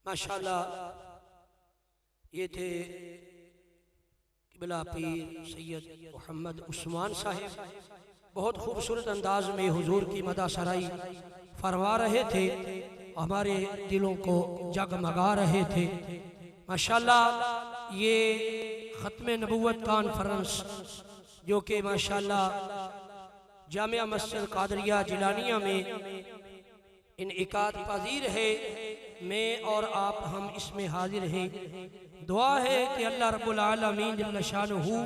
माशाल्लाह ये थे किबला पीर सैयद मोहम्मद उस्मान साहिब, बहुत खूबसूरत अंदाज में हुजूर की मदा सराई फरमा रहे थे, हमारे दिलों को जगमगा रहे थे। माशाल्लाह ये ख़त्म नबुव्वत कॉन्फ्रेंस जो कि माशाल्लाह जामिया मस्जिद कादरिया जिलानिया में इनइकाद पजीर है, मैं और आप हम इसमें हाजिर हैं। दुआ है कि अल्लाह रब्बुल आलमीन जल्ल शानुहु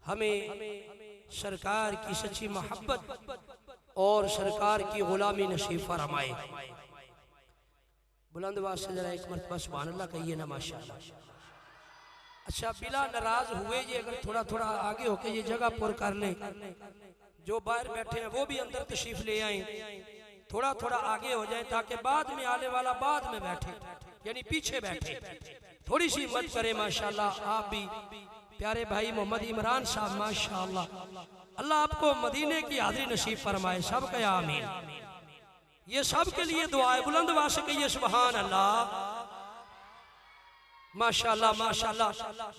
हमें सरकार की सच्ची मोहब्बत और सरकार की गुलामी नसीब फरमाए। बुलंद आवाज़ से जरा एक मरतबा सुभान अल्लाह कहिए ना माशाल्लाह। अच्छा, बिला नाराज हुए ये अगर थोड़ा थोड़ा आगे होके ये जगह पुर कर लें, जो बाहर बैठे हैं वो भी अंदर तशरीफ ले आए, थोड़ा थोड़ा आगे हो जाए ताकि बाद में आने वाला बाद में बैठे, यानी पीछे बैठे, थोड़ी सी मत करें। माशाल्लाह आप भी प्यारे भाई मोहम्मद इमरान साहब, माशाल्लाह अल्लाह आपको मदीने की हाज़िरी नसीब फरमाए, सब कया आमीन। ये सब के लिए दुआ है, बुलंद आवाज़ से कहिए सुभान अल्लाह। माशाल्लाह माशाल्लाह,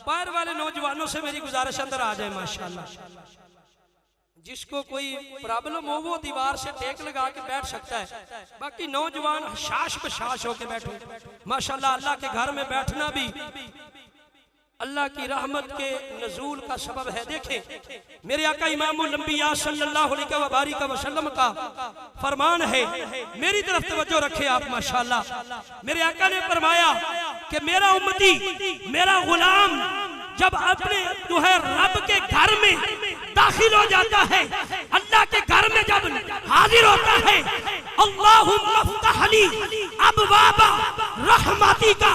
बाहर वाले नौजवानों से मेरी गुजारिश अंदर आ जाए माशाल्लाह। जिसको कोई प्रॉब्लम हो वो दीवार से टेक लगा के बैठ सकता है, बाकी नौजवान हशाश बशाश होके बैठे माशाल्लाह। अल्लाह के घर में बैठना भी अल्लाह की रहमत के नजूल का सबब है। देखें मेरे आका इमामुल अंबिया सल्लल्लाहु अलैहि वसल्लम का फरमान है, मेरी तरफ तवज्जो रखे आप माशाल्लाह। मेरे आका ने फरमाया कि मेरा उम्मती, मेरा गुलाम जब अपने जो है रब के घर में दाखिल हो जाता है, अल्लाह के घर में जब हाजिर होता है, अल्लाहुम्मा फ़्तह ली अबवाबा रहमती का,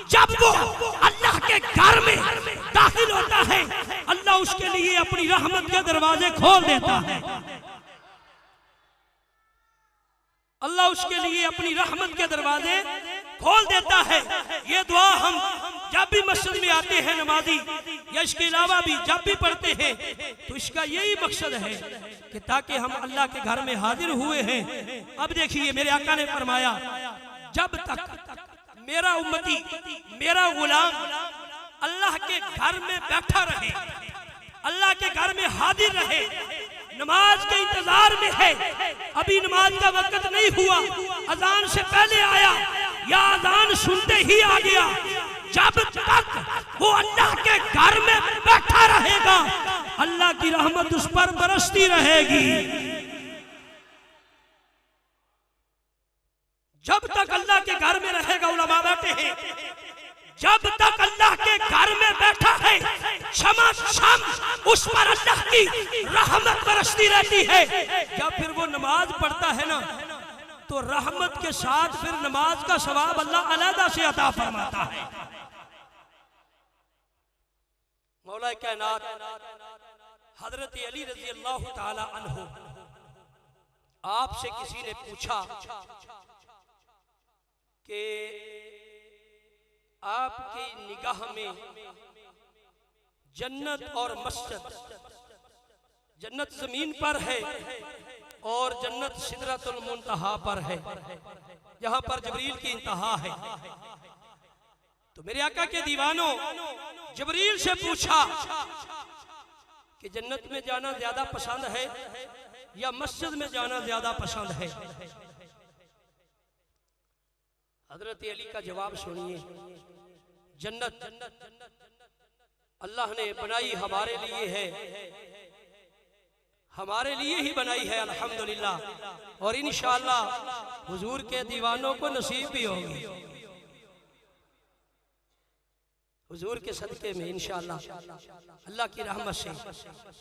जब वो अल्लाह के घर में दाखिल होता है, अल्लाह उसके लिए अपनी रहमत के दरवाजे खोल देता है। अल्लाह उसके लिए अपनी रहमत के दरवाजे खोल देता है। ये दुआ हम जब भी मस्जिद में आते हैं नमाजी, या इसके अलावा भी जब भी पढ़ते हैं, तो इसका यही मकसद है कि ताकि हम अल्लाह के घर में हाजिर हुए हैं। अब देखिए मेरे आका ने फरमाया, जब तक मेरा उम्मती, मेरा गुलाम अल्लाह के घर में बैठा रहे, अल्लाह के घर में हाजिर रहे, नमाज के इंतजार में है, अभी नमाज का वक्त नहीं हुआ, अजान से पहले आया या अजान सुनते ही आ गया, जब तक वो अल्लाह के घर में बैठा रहेगा, अल्लाह की रहमत उस पर बरसती रहेगी। जब तक अल्लाह के घर में रहेगा, उलमा बैठे हैं, जब तक अल्लाह के घर में बैठा है, क्षमा उस पर अल्लाह की रहमत बरसती रहती है। जब फिर वो नमाज पढ़ता है ना, तो रहमत के साथ फिर नमाज का सवाब अल्लाह अलहदा से अता फरमाता है। मौला कायनात हजरत अली रजी अल्लाह ताला अन्हु, आपसे किसी ने पूछा कि आपकी निगाह में जन्नत और मस्जिद, जन्नत जमीन पर है और जन्नत सिदरतुल मुंतहा पर है, जहां पर जबरील की इंतहा है। तो मेरे आका के दीवानों, जबरील से पूछा कि जन्नत में जाना ज्यादा पसंद है या मस्जिद में जाना ज्यादा पसंद है? हजरत अली का जवाब सुनिए, जन्नत अल्लाह ने बनाई हमारे लिए है, हमारे लिए ही बनाई है अल्हम्दुलिल्लाह, और इंशाअल्लाह हुजूर के दीवानों को नसीब भी होगी हुजूर के सदके में इंशाअल्लाह अल्लाह की रहमत से।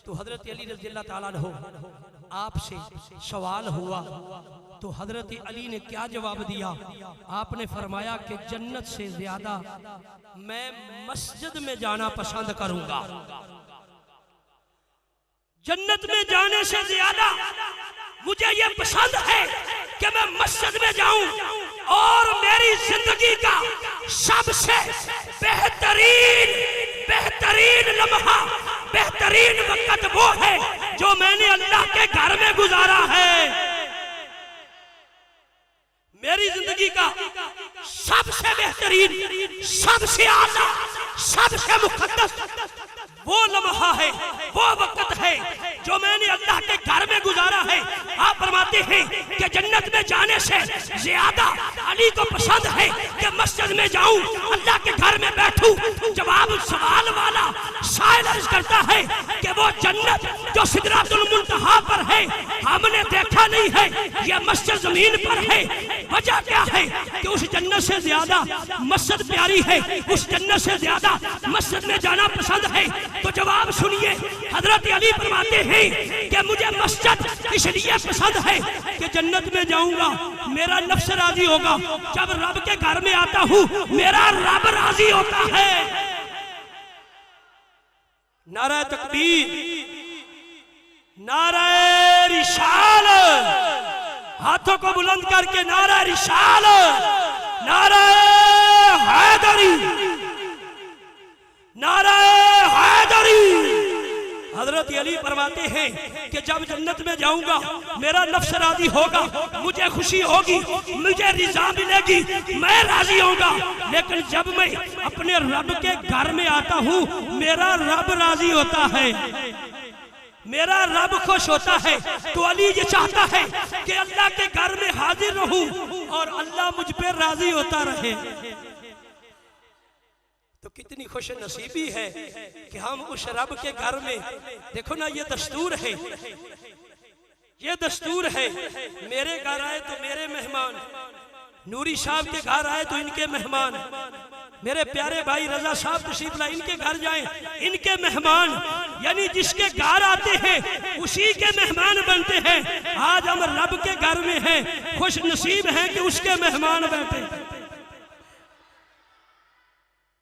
तो हजरत अली रज़ियल्लाहु ताला अन्हु, आपसे सवाल हुआ तो हजरत अली ने क्या जवाब दिया? आपने फरमाया कि जन्नत से ज्यादा मैं मस्जिद में जाना पसंद करूंगा, जन्नत में जाने से ज्यादा मुझे ये पसंद है कि मैं मस्जिद में जाऊं, और मेरी जिंदगी का सबसे बेहतरीन लम्हा, बेहतरीन वक्त वो है जो मैंने अल्लाह के घर में गुजारा है। मेरी जिंदगी का सबसे बेहतरीन, सबसे आला, सबसे मुकद्दस वो लम्हा है, वो वक्त है जो मैंने अल्लाह के घर में गुजारा है। आप फरमाते हैं कि जन्नत में जाने से ज्यादा अली को पसंद है कि मस्जिद में जाऊं, अल्लाह के घर में बैठूं। जवाब सवाल वाला शायर अर्ज करता है कि वो जन्नत जो सिदरातुल मुंतहा पर है हमने देखा नहीं है, ये मस्जिद जमीन पर है। वजह क्या है कि उस जन्नत से ज्यादा मस्जिद प्यारी है, उस जन्नत से ज्यादा मस्जिद में जाना पसंद है। तो जवाब सुनिए, हजरत अली फरमाते हैं कि मुझे मस्जिद इसलिए पसंद है कि जन्नत में जाऊंगा, मेरा नफ्स राजी होगा। जब रब के घर में आता हूं मेरा रब राजी होता है। नारा तकबीर, नारा रिसाल, हाथों को बुलंद करके नारा रिसाल, नारा हैदरी, नारा हैदरी। हजरत अली फरमाते हैं कि जब जन्नत में जाऊंगा मेरा नफ्स राजी होगा, मुझे खुशी होगी, मुझे रिजा मिलेगी, मैं राजी होगा। लेकिन जब मैं अपने रब के घर में आता हूँ मेरा रब राजी होता है, मेरा रब खुश होता है। तो अली ये चाहता है कि अल्लाह के घर में हाजिर रहूं और अल्लाह मुझ पे राजी होता रहे। तो कितनी खुश नसीबी है कि हम उस रब के घर में, देखो ना ये दस्तूर है, ये दस्तूर है। मेरे घर आए तो मेरे मेहमान, नूरी साहब के घर आए तो इनके मेहमान, मेरे प्यारे भाई रजा साहब तशरीफ लाए इनके घर जाएं, इनके मेहमान। यानी जिसके घर आते हैं उसी के मेहमान बनते हैं। आज हम रब के घर में हैं, खुश नसीब हैं कि उसके मेहमान बैठे।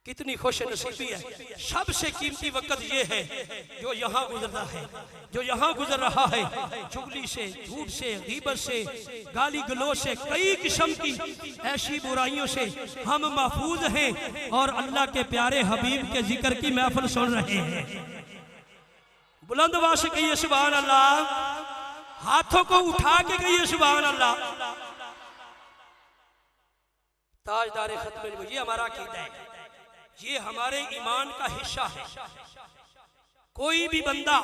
कितनी खुश नसीबी है। सबसे कीमती वक्त ये है जो यहाँ गुजरता है, जो यहाँ गुजर रहा है। चुगली से, झूठ से, गीबत से, गाली गलोच से, कई किस्म की ऐसी बुराइयों से हम महफूज हैं और अल्लाह के प्यारे हबीब के जिक्र की महफिल सुन रहे हैं। बुलंद आवाज से कहिए सुभान अल्लाह, हाथों को उठा के कहिए सुभान अल्लाह। ताजदार खत्म, ये हमारा अकीदा है, ये हमारे ईमान का हिस्सा है। कोई भी बंदा,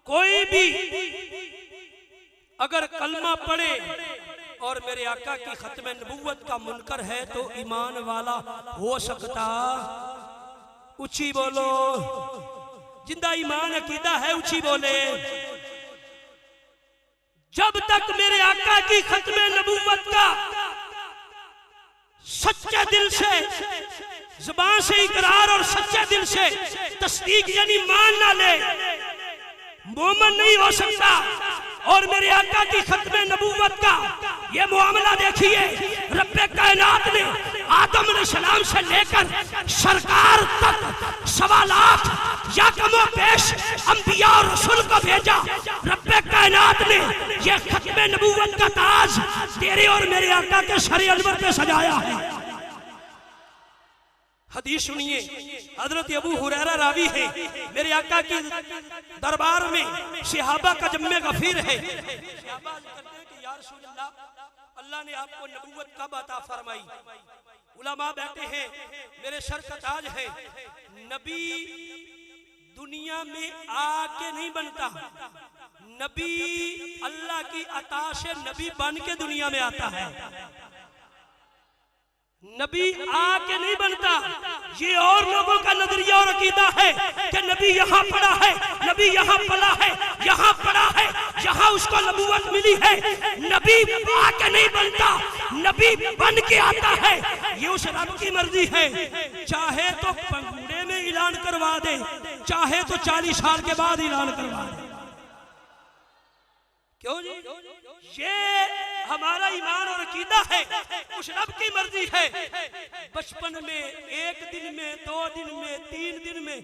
कोई भी अगर कलमा पढ़े और मेरे आका की खत्म नबूवत का मुनकर है तो ईमान वाला हो सकता? ऊंची बोलो, जिंदा ईमान अकीदा है ऊंची बोले। जब तक मेरे आका की खत्म नबूवत का सच्चे दिल से, जुबान से इकरार और सच्चे दिल से तस्दीक यानी मान ना ले, मोमन नहीं हो सकता। और मेरे आका की खत्म नबूवत का ये मामला देखिए, रब्बे कायनात ने आदम अलैहिस्सलाम से लेकर सरकार तक 1.25 लाख या कमो पेश अंबिया और रसूल को भेजा। रब्बे कायनात ने ये खत्म नबूवत का ताज तेरे और मेरे आका के सर अनवर पे सजाया है। हदीस सुनिए, हजरत अबू हुरैरा रावी है, मेरे आका के दरबार में सहाबा का जम्मे गफीर है। सहाबा कहते हैं कि या रसूल अल्लाह, अल्लाह ने आपको नबूवत कब अता फरमाई? उलमा बैठे हैं, मेरे सर का ताज है। नबी दुनिया में आके नहीं बनता, नबी अल्लाह की अता से नबी बन के दुनिया में आता है। नबी आके नहीं बनता। ये और लोगों का नजरिया और अकीदा है कि नबी यहाँ पड़ा है, नबी यहाँ पला है, यहाँ पड़ा है, यहाँ उसको नबूवत मिली है। नबी आके नहीं बनता, नबी बन के आता है। ये उस रब की मर्जी है। चाहे तो पंगूड़े में ऐलान करवा दे, चाहे तो 40 साल के बाद ऐलान करवा दे। क्यों जी? ये हमारा ईमान और अकीदा है, उस रब की मर्जी है। बचपन में 1 दिन में, 2 दिन में, 3 दिन में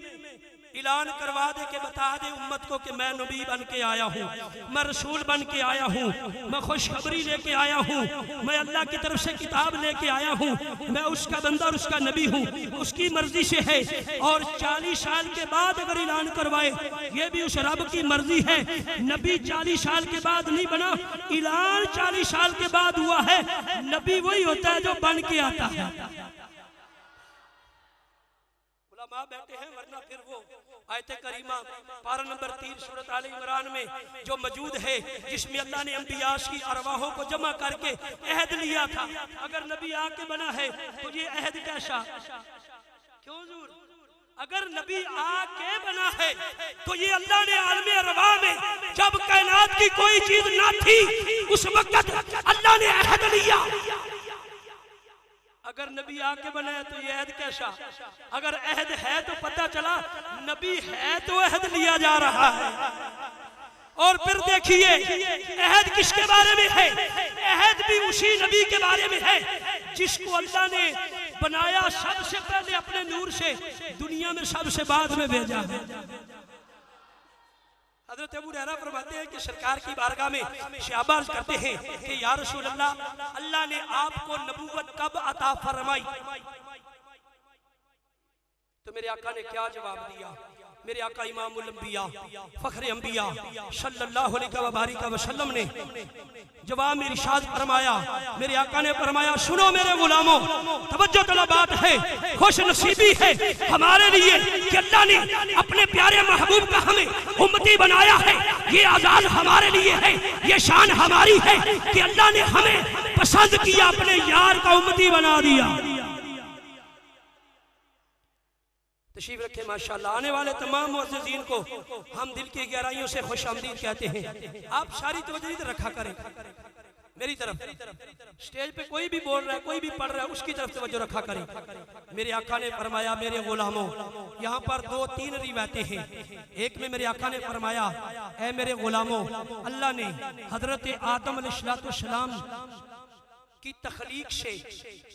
ऐलान करवा दे के बता दे उम्मत को कि मैं नबी बन के आया हूँ, मैं रसूल बन के आया हूँ, मैं खुशखबरी लेके आया हूँ, मैं अल्लाह की तरफ से किताब लेके आया हूँ, मैं उसका बंदा और उसका नबी हूँ, उसकी मर्जी से है। और 40 साल के बाद अगर ऐलान करवाए ये भी उस रब की मर्जी है। नबी 40 साल के बाद नहीं बना, ऐलान 40 साल के बाद हुआ है। नबी वही होता है जो बन के आता है। उलमा बैठे हैं, वरना फिर वो आयत करीमा पारा नंबर 3 सूरत आले इमरान में जो मौजूद है, जिसमें अल्लाह ने अंबिया की अरवाहों को जमा करके अहद लिया था। अगर नबी आके बना है तो ये अहद कैसा? क्यों हुजूर? अगर नबी आके बना है तो ये अल्लाह ने आलमे अरवा में जब कायनात की कोई चीज ना थी उस वक्त अल्लाह ने अहद लिया। अगर नबी आके बना है तो ये अहद कैसा? अगर अहद है तो पता चला नबी है तो अहद लिया जा रहा है। और फिर देखिए अहद किसके बारे में है? अहद भी उसी नबी के बारे में है जिसको अल्लाह ने बनाया सबसे पहले अपने नूर से, दुनिया में सबसे बाद में भेजा है। हज़रत अबू हुरैरा फरमाते हैं कि सरकार की बारगाह में सहाबा अर्ज़ करते हैं कि या रसूल अल्लाह, अल्लाह ने आपको नबूवत कब अता फरमाई? तो मेरे आका ने क्या जवाब दिया? मेरे आका इमामुल अंबिया फखरे अंबिया सल्लल्लाहु अलैहि वसल्लम ने जवाब में इरशाद फरमाया। मेरे आका ने फरमाया, सुनो मेरे गुलामों, तवज्जो तलब बात है, खुश नसीबी है हमारे लिए कि अल्लाह ने अपने प्यारे महबूब का हमें उम्मती बनाया है। ये आजाद हमारे लिए है, ये शान हमारी है कि अल्लाह ने हमें पसंद किया, अपने यार का उम्मती बना दिया। तशरीफ रखे माशाल्लाह। आने वाले तमाम मुअज़्ज़िज़ीन को हम दिल की गहराइयों से खुशामदीद कहते हैं। आप सारी तवज्जो इधर रखा करें मेरी तरफ। स्टेज पे कोई भी बोल रहा है, कोई भी पढ़ रहा है, उसकी तरफ तवज्जो रखा करें। मेरे आका ने फरमाया, मेरे गुलामों, यहाँ पर 2-3 रिवायतें हैं। एक में मेरे आका ने फरमाया, ऐ मेरे गुलामों, अल्लाह ने हजरत आदम अलैहिस्सलाम की तखलीक से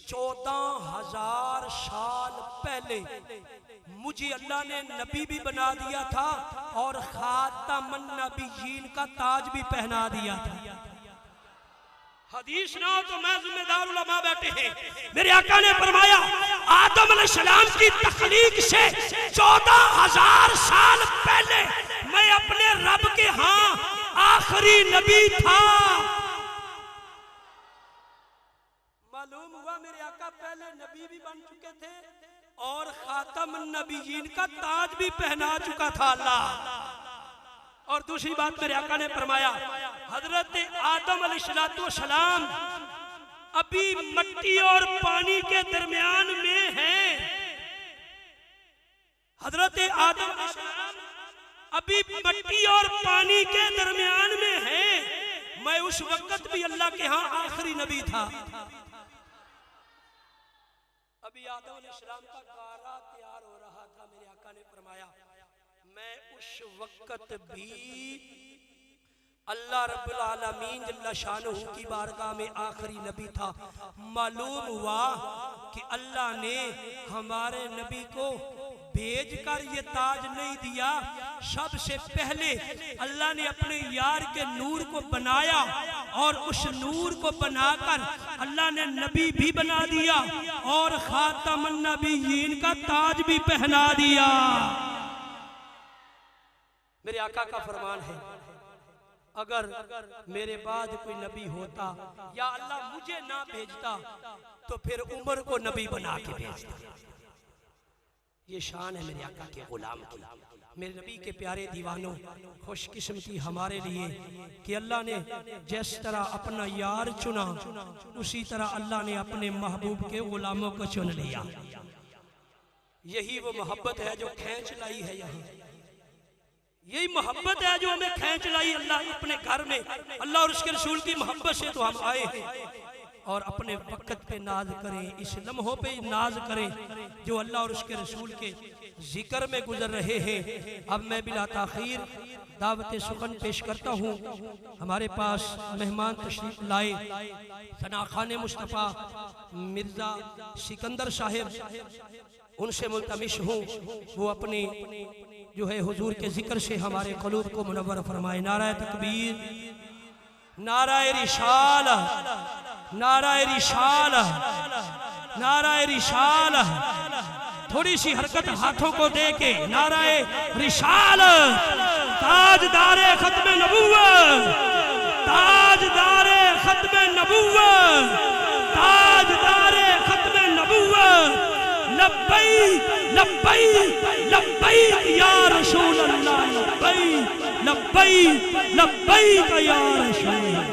14,000 साल पहले मुझे अल्लाह ने नबी भी बना दिया था और खातमुन नबिय्यीन का ताज भी पहना दिया था। हदीस ना हो तो मैं जिम्मेदार उलमा बैठे हैं। मेरे आका ने फरमाया, आदम अलैहिस्सलाम की तखलीक से 14,000 साल पहले मैं अपने रब के यहाँ आखिरी नबी था। मालूम हुआ मेरे आका पहले नबी भी बन चुके थे और खातमुन नबिय्यीन का ताज भी पहना चुका था अल्लाह। और दूसरी बात मेरे आका ने फरमाया, हजरत आदम अलैहिस्सलाम अभी मिट्टी और पानी के दरमियान में हैं। हजरत आदम अलैहिस्सलाम अभी मिट्टी और पानी के दरमियान में हैं। मैं उस वक्त भी अल्लाह के यहाँ आखिरी नबी था। अभी आदम अलैहिस्सलाम का गारा तैयार हो रहा था। मेरे आका ने फरमाया, मैं उस वक्त भी अल्लाह रब्बुल आलमीन जल्ला शानहू की बारगाह में आखिरी नबी था। मालूम हुआ कि अल्लाह ने हमारे नबी को भेज कर ये ताज नहीं दिया, सबसे पहले अल्लाह ने अपने यार के नूर को बनाया और उस नूर को बनाकर अल्लाह ने नबी भी बना दिया और खातमुन नबिय्यीन का ताज भी पहना दिया। मेरे आका का फरमान है, अगर मेरे बाद कोई नबी होता या अल्लाह मुझे ना भेजता तो फिर उमर को नबी बना के भेजता। ये शान है मेरे आका के गुलाम की। मेरे नबी के प्यारे दीवानों, खुशकिस्मती हमारे लिए कि अल्लाह ने जिस तरह अपना यार चुना उसी तरह अल्लाह ने अपने महबूब के गुलामों को चुन लिया। यही वो मोहब्बत है जो खींच लाई है यहाँ। यही मोहब्बत है जो हमें खींच लाई अल्लाह अपने घर में। अल्लाह और उसके रसूल की मोहब्बत से तो हम आए हैं। और अपने वक़्त पे नाज करें, इस लम्हों पे नाज करें जो अल्लाह और उसके रसूल के जिक्र में गुजर रहे हैं। अब मैं बिला ताखीर दावत सुखन पेश करता हूँ। हमारे पास मेहमान तशरीफ लाए सना खान मुस्तफ़ा मिर्ज़ा सिकंदर साहिब, उनसे मुल्तमिश हूँ वो अपनी जो है हुजूर के जिक्र से हमारे क़ुलूब को मुनव्वर फरमाए। नाराए तकबीर, नाराए रिसाला, नाराए रिसाला, नाराए रिसाला। थोड़ी सी हरकत हाथों को दे के नाराए रिसाला। ताजदारे खत्म नबुव्वत, ताजदारे खत्म नबुव्वत, ताजदारे खत्म नबुव्वत। लब्बैक लब्बैक लब्बैक या रसूल अल्लाह, लब्बैक लब्बैक लब्बैक या रसूल।